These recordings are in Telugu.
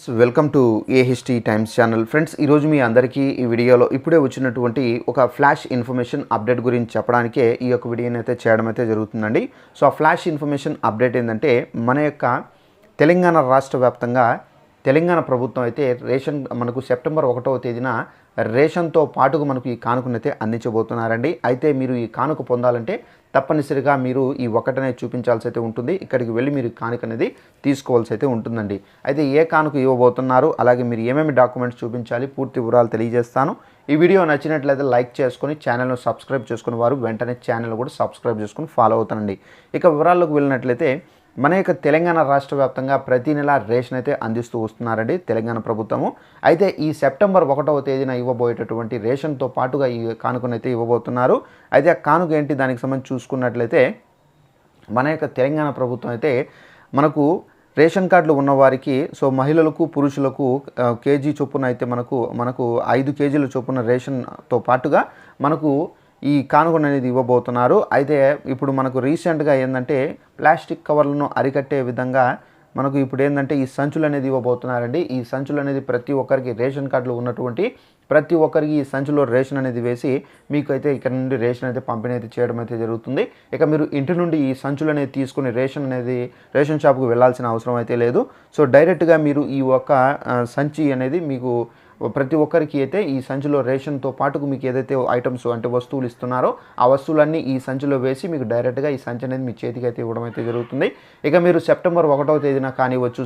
Welcome to AHT times channel. Friends, ఈరోజు మీ అందరికీ ఈ వీడియోలో ఇప్పుడే వచ్చినటువంటి ఒక ఫ్లాష్ ఇన్ఫర్మేషన్ అప్డేట్ గురించి చెప్పడానికే ఈ యొక్క వీడియోని అయితే చేయడం అయితే జరుగుతుందండి. సో ఆ ఫ్లాష్ ఇన్ఫర్మేషన్ అప్డేట్ ఏంటంటే, మన యొక్క తెలంగాణ రాష్ట్ర వ్యాప్తంగా తెలంగాణ ప్రభుత్వం అయితే మనకు సెప్టెంబర్ 1వ తేదీన రేషన్తో పాటుగా మనకు ఈ కానుకనైతే అందించబోతున్నారండి. అయితే మీరు ఈ కానుక పొందాలంటే తప్పనిసరిగా మీరు ఈ ఒకటనేది చూపించాల్సి అయితే ఉంటుంది. ఇక్కడికి వెళ్ళి మీరు కానుక అనేది తీసుకోవాల్సి అయితే ఉంటుందండి. అయితే ఏ కానుక ఇవ్వబోతున్నారు, అలాగే మీరు ఏమేమి డాక్యుమెంట్స్ చూపించాలి, పూర్తి వివరాలు తెలియజేస్తాను. ఈ వీడియో నచ్చినట్లయితే లైక్ చేసుకొని ఛానల్ను సబ్స్క్రైబ్ చేసుకుని వారు వెంటనే ఛానల్ కూడా సబ్స్క్రైబ్ చేసుకుని ఫాలో అవుతానండి. ఇక వివరాల్లోకి వెళ్ళినట్లయితే, మన యొక్క తెలంగాణ రాష్ట్ర వ్యాప్తంగా ప్రతి నెల రేషన్ అయితే అందిస్తూ వస్తున్నారండి తెలంగాణ ప్రభుత్వము. అయితే ఈ సెప్టెంబర్ 1వ తేదీన ఇవ్వబోయేటటువంటి రేషన్తో పాటుగా ఈ కానుకనైతే ఇవ్వబోతున్నారు. అయితే ఆ కానుక ఏంటి, దానికి సంబంధించి చూసుకున్నట్లయితే, మన యొక్క తెలంగాణ ప్రభుత్వం అయితే మనకు రేషన్ కార్డులు ఉన్నవారికి, సో మహిళలకు పురుషులకు కేజీ చొప్పున అయితే మనకు 5 కేజీల చొప్పున రేషన్తో పాటుగా మనకు ఈ కానుకను అనేది ఇవ్వబోతున్నారు. అయితే ఇప్పుడు మనకు రీసెంట్గా ఏంటంటే, ప్లాస్టిక్ కవర్లను అరికట్టే విధంగా మనకు ఇప్పుడు ఏంటంటే ఈ సంచులు అనేది ఇవ్వబోతున్నారండి. ఈ సంచులు అనేది ప్రతి ఒక్కరికి, రేషన్ కార్డులు ఉన్నటువంటి ప్రతి ఒక్కరికి ఈ సంచులో రేషన్ అనేది వేసి మీకు అయితే ఇక్కడ నుండి రేషన్ అయితే పంపిణీ అయితే చేయడం అయితే జరుగుతుంది. ఇక మీరు ఇంటి నుండి ఈ సంచులు అనేది తీసుకుని రేషన్ షాప్కి వెళ్ళాల్సిన అవసరం అయితే లేదు. సో డైరెక్ట్గా మీరు ఈ ఒక్క సంచి అనేది మీకు ప్రతి ఒక్కరికి అయితే ఈ సంచిలో రేషన్తో పాటుకు మీకు ఏదైతే ఐటమ్స్ అంటే వస్తువులు ఇస్తున్నారో ఆ వస్తువులన్నీ ఈ సంచిలో వేసి మీకు డైరెక్ట్గా ఈ సంచి అనేది మీ చేతికి అయితే ఇవ్వడం అయితే జరుగుతుంది. ఇక మీరు సెప్టెంబర్ 1వ తేదీన కానివ్వచ్చు,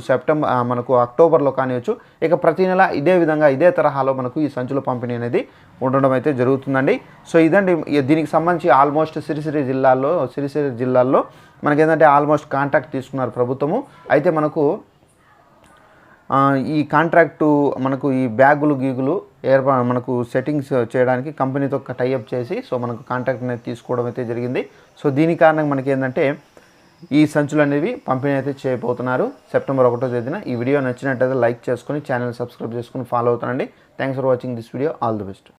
మనకు అక్టోబర్లో కానివ్వచ్చు, ఇక ప్రతి నెల ఇదే విధంగా ఇదే తరహాలో మనకు ఈ సంచుల పంపిణీ అనేది ఉండడం అయితే జరుగుతుందండి. సో ఇదండి దీనికి సంబంధించి ఆల్మోస్ట్ సిరిసిరి జిల్లాల్లో మనకి ఏంటంటే ఆల్మోస్ట్ కాంట్రాక్ట్ తీసుకున్నారు ప్రభుత్వము. అయితే ఈ కాంట్రాక్టు మనకు ఈ బ్యాగులు మనకు సెట్టింగ్స్ చేయడానికి కంపెనీతో టైఅప్ చేసి సో మనకు కాంట్రాక్ట్ అనేది తీసుకోవడం అయితే జరిగింది. సో దీని కారణంగా మనకి ఏంటంటే ఈ సంచులు అనేవి పంపిణీ అయితే చేయబోతున్నారు సెప్టెంబర్ 1వ తేదీన. ఈ వీడియో నచ్చినట్టయితే లైక్ చేసుకొని ఛానల్ సబ్స్క్రైబ్ చేసుకొని ఫాలో అవుతానండి. Thanks for watching this video. All the best.